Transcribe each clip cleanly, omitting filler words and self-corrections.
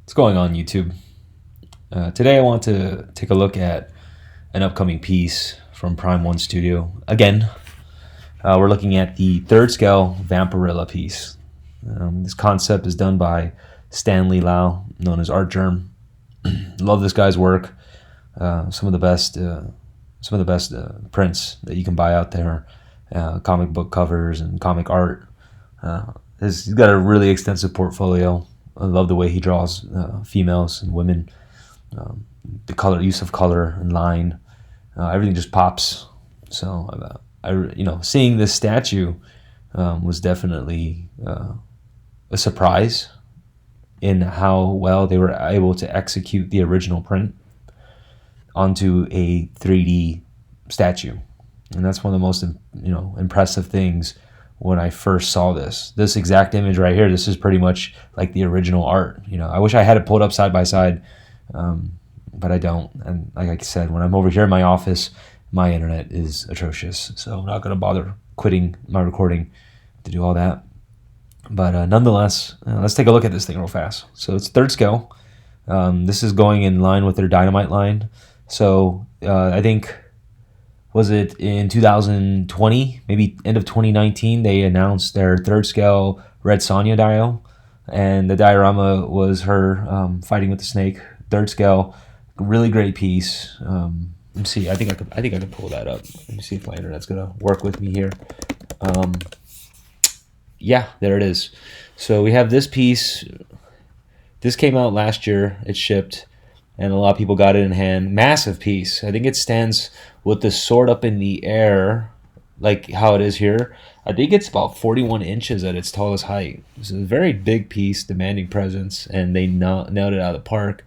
What's going on, YouTube? Today I want to take a look at an upcoming piece from Prime One Studio. Again, we're looking at the third scale Vampirella piece. This concept is done by Stanley Lau, known as Art Germ. Love this guy's work. Some of the best prints that you can buy out there. Comic book covers and comic art. He's got a really extensive portfolio. I love the way he draws females and women. The use of color and line, everything just pops. So, seeing this statue was definitely a surprise in how well they were able to execute the original print onto a 3D statue, and that's one of the most impressive things. When I first saw this exact image right here, this is pretty much like the original art. I wish I had it pulled up side by side, but I don't. And like I said, when I'm over here in my office, my internet is atrocious, so I'm not going to bother quitting my recording to do all that. But nonetheless, let's take a look at this thing real fast. So it's third scale. This is going in line with their Dynamite line. So I think, was it in 2020, maybe end of 2019, they announced their third scale Red Sonja dio, and the diorama was her fighting with the snake. Third scale, really great piece. Let me see. I think I could pull that up. Let me see if my internet's gonna work with me here. Yeah, there it is. So we have this piece. This came out last year. It shipped, and a lot of people got it in hand. Massive piece. I think it stands with the sword up in the air, like how it is here. I think it's about 41 inches at its tallest height. It's a very big piece, demanding presence, and they nailed it out of the park.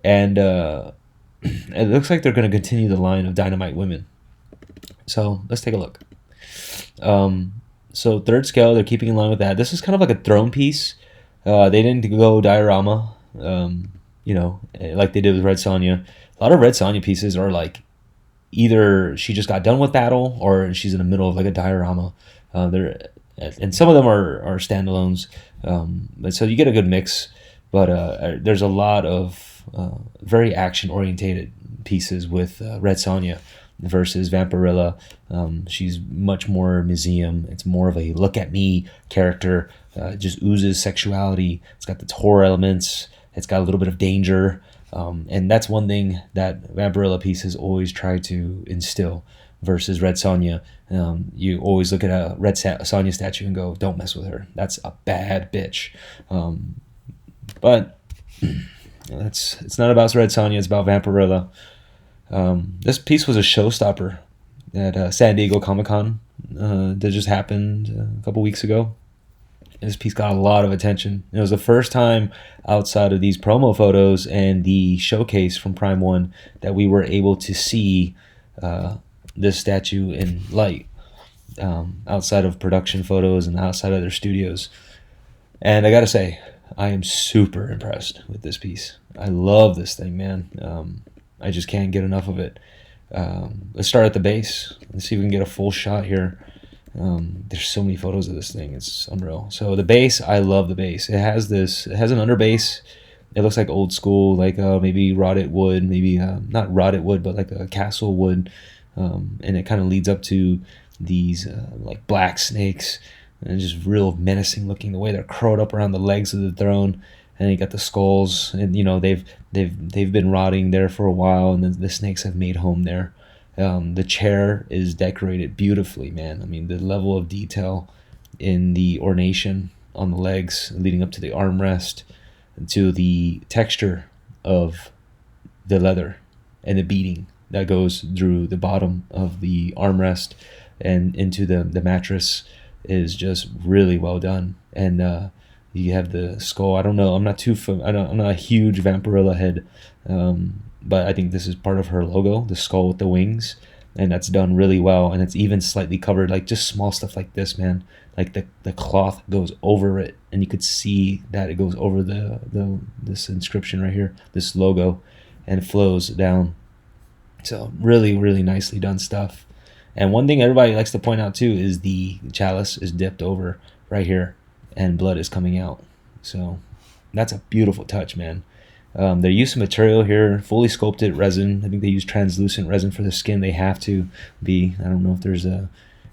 And it looks like they're going to continue the line of Dynamite women. So let's take a look. So third scale, they're keeping in line with that. This is kind of like a throne piece. They didn't go diorama, like they did with Red Sonja. A lot of Red Sonja pieces are like either she just got done with battle or she's in the middle of like a diorama. And some of them are standalones, but so you get a good mix. But there's a lot of very action orientated pieces with Red Sonja versus Vampirella. She's much more museum. It's more of a look at me character. It just oozes sexuality. It's got the horror elements. It's got a little bit of danger. And that's one thing that Vampirella pieces always try to instill versus Red Sonja. You always look at a Red Sonja statue and go, don't mess with her. That's a bad bitch. But it's not about Red Sonja. It's about Vampirella. This piece was a showstopper at San Diego Comic-Con that just happened a couple weeks ago. This piece got a lot of attention. It was the first time outside of these promo photos and the showcase from Prime One that we were able to see this statue in light, outside of production photos and outside of their studios. And I gotta say, I am super impressed with this piece. I love this thing, man. I just can't get enough of it. Let's start at the base. Let's see if we can get a full shot here. There's so many photos of this thing. It's unreal. So the base, I love the base. It has an under base. It looks like old school, like maybe rotted wood, maybe not rotted wood, but like a castle wood. And it kind of leads up to these like black snakes, and just real menacing looking the way they're curled up around the legs of the throne. And you got the skulls, and they've been rotting there for a while, and the snakes have made home there. The chair is decorated beautifully, man. I mean, the level of detail in the ornation on the legs leading up to the armrest, to the texture of the leather and the beading that goes through the bottom of the armrest and into the mattress is just really well done. And you have the skull. I don't know. I'm not a huge Vampirella head, but I think this is part of her logo, the skull with the wings, and that's done really well. And it's even slightly covered, like just small stuff like this, man. Like the cloth goes over it, and you could see that it goes over this inscription right here, this logo, and it flows down. So really, really nicely done stuff. And one thing everybody likes to point out too is the chalice is dipped over right here, and blood is coming out. So that's a beautiful touch, man. They use some material here, fully sculpted resin. I think they use translucent resin for the skin. They have to be. I don't know if there's a.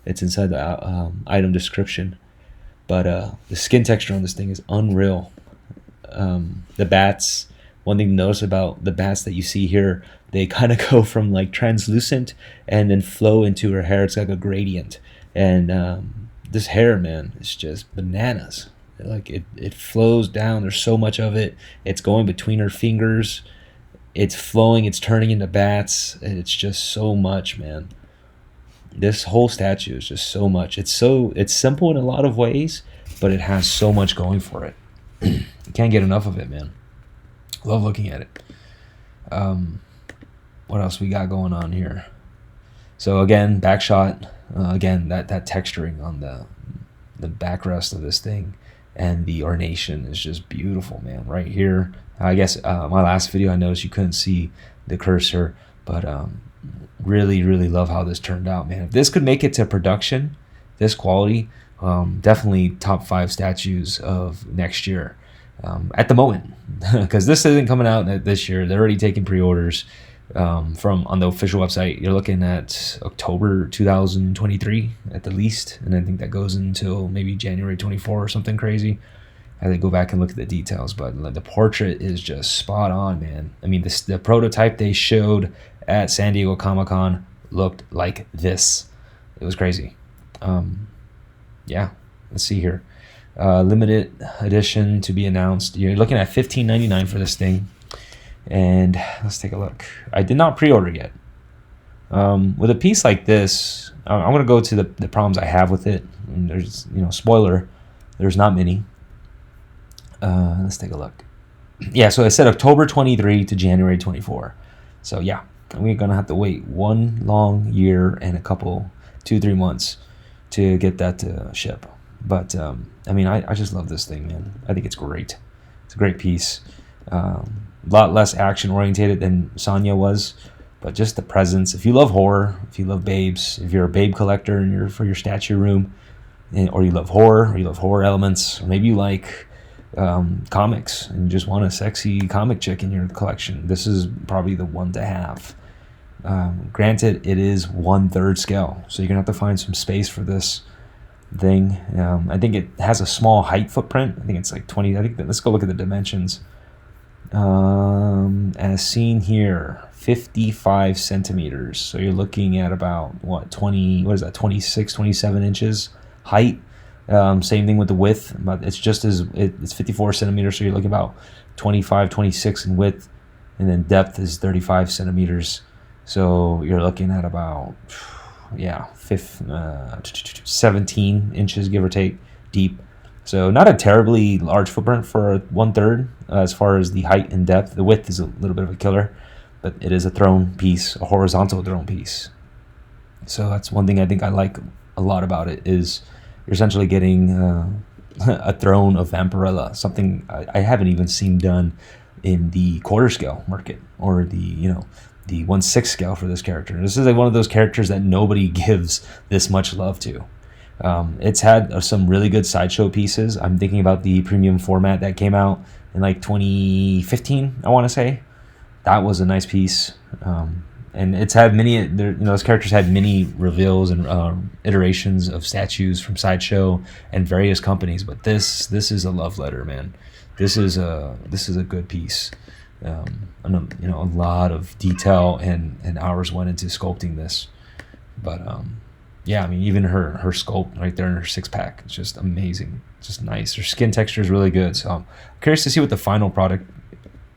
It's inside the item description, but the skin texture on this thing is unreal. The bats. One thing to notice about the bats that you see here, they kind of go from like translucent and then flow into her hair. It's like a gradient, and this hair, man, is just bananas. Like it flows down. There's so much of it. It's going between her fingers. It's flowing. It's turning into bats. And it's just so much, man. This whole statue is just so much. It's simple in a lot of ways, but it has so much going for it. You can't get enough of it, man. Love looking at it. What else we got going on here? So again, back shot. Again, that texturing on the backrest of this thing and the ornation is just beautiful, man. Right here, I guess my last video, I noticed you couldn't see the cursor, but really, really love how this turned out, man. If this could make it to production, this quality, definitely top 5 statues of next year at the moment, because this isn't coming out this year. They're already taking pre-orders from on the official website. You're looking at October 2023 at the least, and I think that goes until maybe January 24 or something crazy. I had to go back and look at the details, but the portrait is just spot on, man. I mean, the prototype they showed at San Diego Comic-Con looked like this. It was crazy. Yeah, let's see here. Limited edition to be announced. You're looking at $15.99 for this thing. And let's take a look. I did not pre-order yet. With a piece like this, I'm going to go to the problems I have with it. And there's, spoiler, there's not many. Let's take a look. Yeah, so I said October 23 to January 24. So yeah, we're going to have to wait 1 long year and a couple, 2-3 months to get that to ship. But, I mean, I just love this thing, man. I think it's great. It's a great piece. A lot less action orientated than Sonya was, but just the presence. If you love horror, if you love babes, if you're a babe collector and for your statue room, or you love horror, or you love horror elements, or maybe you like comics and you just want a sexy comic chick in your collection, this is probably the one to have. Granted, it is 1/3 scale, so you're gonna have to find some space for this thing. I think it has a small height footprint. I think it's like 20. Let's go look at the dimensions. As seen here, 55 centimeters. So you're looking at about 26, 27 inches height. Same thing with the width, but it's it's 54 centimeters. So you're looking about 25, 26 in width, and then depth is 35 centimeters. So you're looking at about 17 inches, give or take, deep. So not a terribly large footprint for 1/3 as far as the height and depth. The width is a little bit of a killer, but it is a throne piece, a horizontal throne piece. So that's one thing I think I like a lot about it, is you're essentially getting a throne of Vampirella, something I haven't even seen done in the quarter scale market, or the 1/6 scale for this character. This is like one of those characters that nobody gives this much love to. It's had some really good sideshow pieces. I'm thinking about the premium format that came out in like 2015, I want to say. That was a nice piece. And it's had many, those characters had many reveals and iterations of statues from Sideshow and various companies. But this is a love letter, man. This is a good piece. A lot of detail and hours went into sculpting this. But yeah, I mean, even her sculpt right there in her 6-pack, it's just amazing. It's just nice. Her skin texture is really good. So I'm curious to see what the final product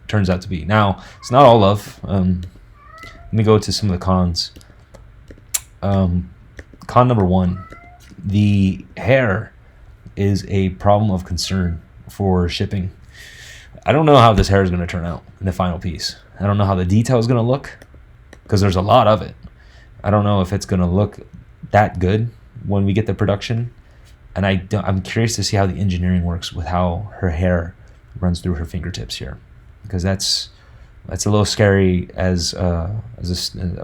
turns out to be. Now, it's not all love. Let me go to some of the cons. Con number 1, the hair is a problem of concern for shipping. I don't know how this hair is going to turn out in the final piece. I don't know how the detail is going to look, because there's a lot of it. I don't know if it's going to look that good when we get the production, and I'm curious to see how the engineering works with how her hair runs through her fingertips here, because that's a little scary as a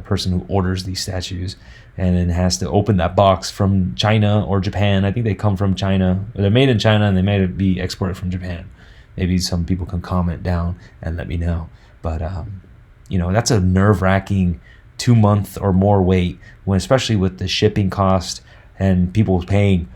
person who orders these statues and then has to open that box from China or Japan. I think they come from China. They're made in China and they may be exported from Japan. Maybe some people can comment down and let me know. But that's a nerve-wracking 2 month or more wait, when especially with the shipping cost and people paying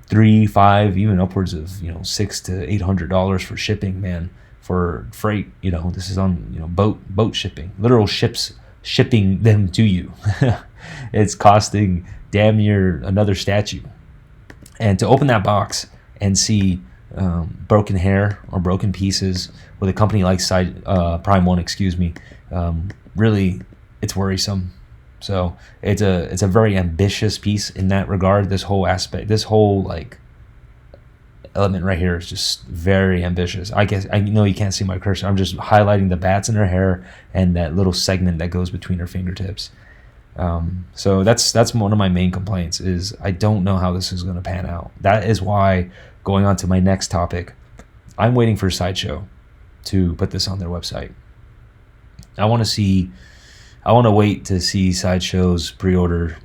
three, five, even upwards of $600 to $800 for shipping, man, for freight. This is on boat shipping, literal ships shipping them to you. It's costing damn near another statue. And to open that box and see broken hair or broken pieces with a company like Prime One, really, it's worrisome. So it's a very ambitious piece in that regard. This whole aspect, this whole element right here is just very ambitious. I guess I know you can't see my cursor. I'm just highlighting the bats in her hair and that little segment that goes between her fingertips. So that's one of my main complaints, is I don't know how this is going to pan out. That is why, going on to my next topic, I'm waiting for Sideshow to put this on their website. I want to wait to see Sideshow's pre-order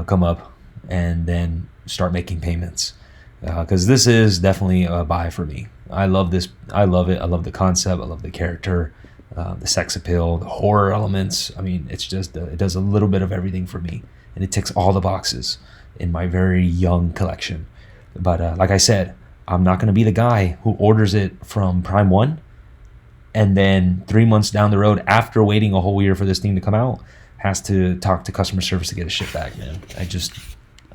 come up and then start making payments, because this is definitely a buy for me. I love this. I love it. I love the concept. I love the character. The sex appeal, the horror elements. I mean, it's just it does a little bit of everything for me, and it ticks all the boxes in my very young collection. But like I said, I'm not going to be the guy who orders it from Prime One, and then 3 months down the road, after waiting a whole year for this thing to come out, has to talk to customer service to get a ship back, man. I just,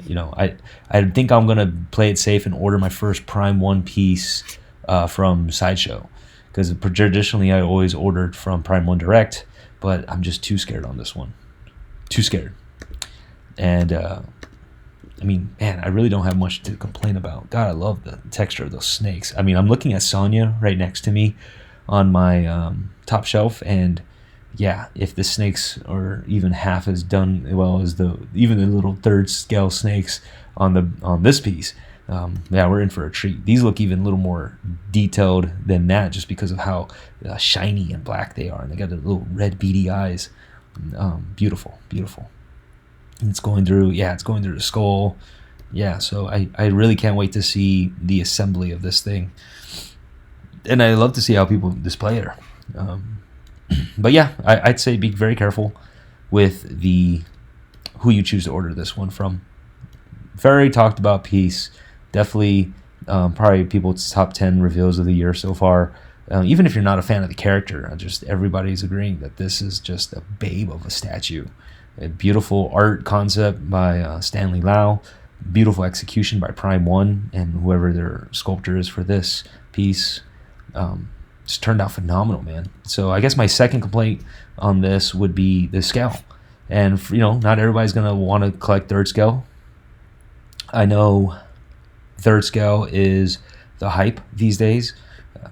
I think I'm going to play it safe and order my first Prime One piece from Sideshow. Because traditionally I always ordered from Prime One Direct, but I'm just too scared on this one. Too scared. And, man, I really don't have much to complain about. God, I love the texture of those snakes. I mean, I'm looking at Sonya right next to me on my top shelf, and yeah, if the snakes are even half as done well as even the little third scale snakes on this piece, we're in for a treat. These look even a little more detailed than that, just because of how shiny and black they are, and they got the little red beady eyes. Beautiful. And it's going through the skull. Yeah, so I really can't wait to see the assembly of this thing, and I love to see how people display it. But yeah, I'd say be very careful with who you choose to order this one from. Very talked about piece. Definitely, probably people's top 10 reveals of the year so far. Even if you're not a fan of the character, everybody's agreeing that this is just a babe of a statue. A beautiful art concept by Stanley Lau. Beautiful execution by Prime One and whoever their sculptor is for this piece. It's turned out phenomenal, man. So I guess my second complaint on this would be the scale. And not everybody's gonna want to collect third scale. I know third scale is the hype these days.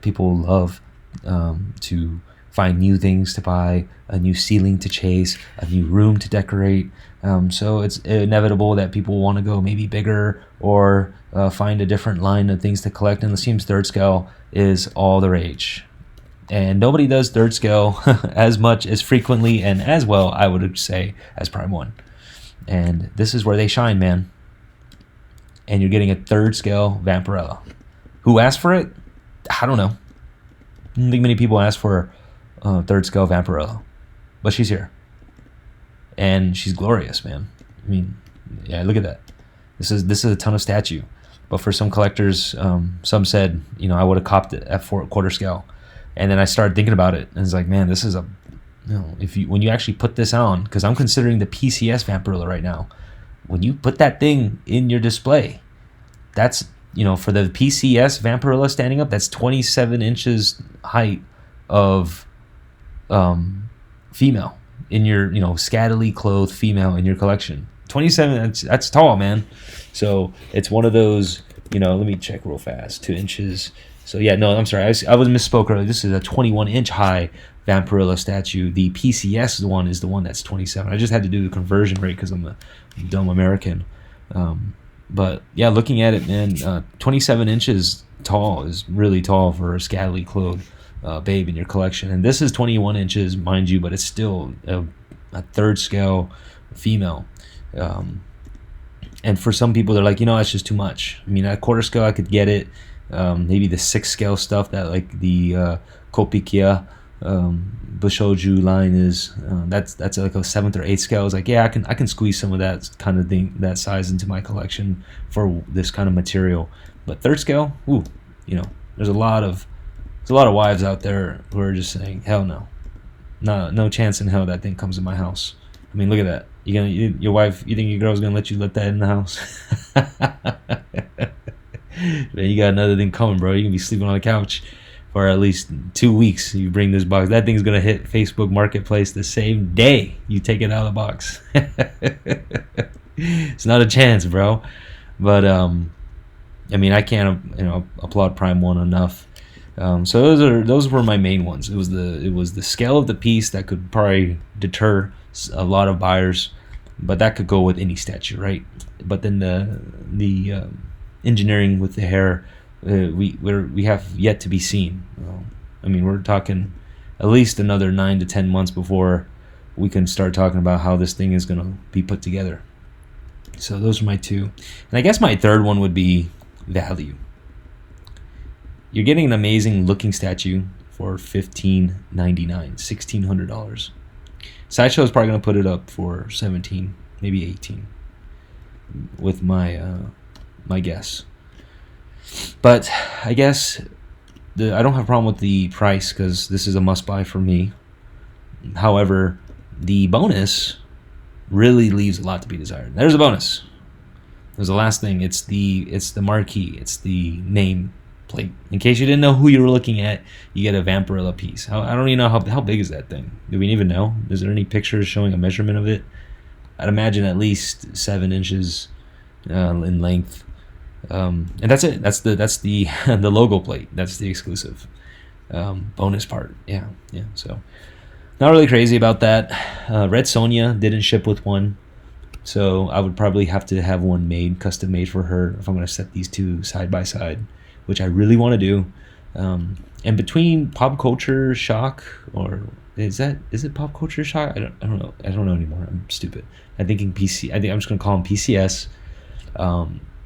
People love to find new things to buy, a new ceiling to chase, a new room to decorate. So it's inevitable that people want to go maybe bigger or find a different line of things to collect. And it seems third scale is all the rage. And nobody does third scale as much, as frequently, and as well, I would say, as Prime One. And this is where they shine, man. And you're getting a third scale Vampirella. Who asked for it? I don't know. I don't think many people asked for third scale Vampirella, but she's here, and she's glorious, man. I mean, yeah, look at that. This is a ton of statue, but for some collectors, some said, I would have copped it at quarter scale, and then I started thinking about it, and it's like, man, this is when you actually put this on, because I'm considering the PCS Vampirella right now. When you put that thing in your display, that's, for the PCS Vampirella standing up, that's 27 inches height of female in your, scantily clothed female in your collection. 27, that's tall, man. So it's one of those, let me check real fast, 2 inches. So yeah, no, I'm sorry, I was misspoke earlier. This is a 21 inch high Vampirella statue. The PCS one is the one that's 27. I just had to do the conversion rate because I'm a dumb American. But yeah, looking at it, man, 27 inches tall is really tall for a scantily clothed babe in your collection. And this is 21 inches, mind you, but it's still a third scale female. And for some people, they're like, that's just too much. I mean, at quarter scale, I could get it. Maybe the 6 scale stuff that like the Kopikia Bushoju line is. That's like a 7th or 8th scale. It's like, yeah, I can squeeze some of that kind of thing, that size into my collection for this kind of material. But 3rd scale, ooh, you know, there's a lot of wives out there who are just saying, hell no, no chance in hell that thing comes in my house. I mean, look at that. Your wife, you think your girl's gonna let you let that in the house? Man, you got another thing coming, bro. You're gonna be sleeping on the couch for at least 2 weeks. You bring this box. That thing's gonna hit Facebook Marketplace the same day you take it out of the box. It's not a chance, bro. But I mean, I can't applaud Prime One enough. So those were my main ones. It was the scale of the piece that could probably deter a lot of buyers, but that could go with any statue, right? But then the engineering with the hair, we have yet to be seen. I mean, we're talking at least another 9 to 10 months before we can start talking about how this thing is going to be put together. So those are my 2. And I guess my 3rd one would be value. You're getting an amazing looking statue for $1,599, $1,600. Sideshow is probably going to put it up for $17, maybe $18, with my my guess. But I guess I don't have a problem with the price because this is a must buy for me. However, the bonus really leaves a lot to be desired. There's a bonus. There's the last thing. It's the marquee. It's the name plate. In case you didn't know who you were looking at, you get a Vampirella piece. I don't even know how big is that thing. Do we even know? Is there any pictures showing a measurement of it? I'd imagine at least 7 inches in length. And that's it. That's the the logo plate. That's the exclusive bonus part. Yeah. So not really crazy about that. Red Sonja didn't ship with one, so I would probably have to have one made, custom made for her if I'm going to set these 2 side by side, which I really want to do. And between pop culture shock, or is it pop culture shock? I don't know. I don't know anymore. I'm stupid. I'm thinking PC. I think I'm just going to call them PCS.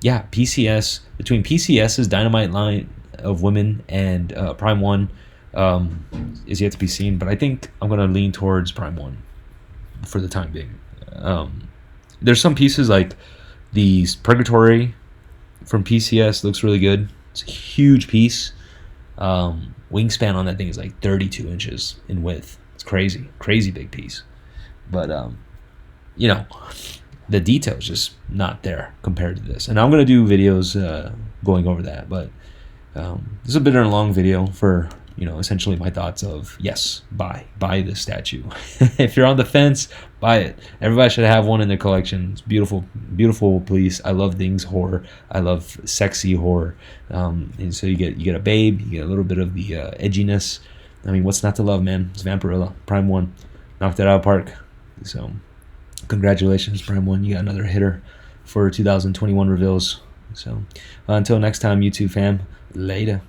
Yeah, PCS. Between PCS's Dynamite line of women and Prime One is yet to be seen, but I think I'm going to lean towards Prime One for the time being. There's some pieces like the Purgatory from PCS looks really good. It's a huge piece. Wingspan on that thing is like 32 inches in width. It's crazy big piece. But the detail is just not there compared to this. And I'm going to do videos going over that. But this is a bit of a long video for, essentially my thoughts of, yes, buy this statue. If you're on the fence, buy it. Everybody should have one in their collection. It's beautiful piece. I love things horror. I love sexy horror. And so you get a babe. You get a little bit of the edginess. I mean, what's not to love, man? It's Vampirella. Prime One. Knocked it out of the park. So congratulations, Prime One. You got another hitter for 2021 reveals. So until next time, YouTube fam, later.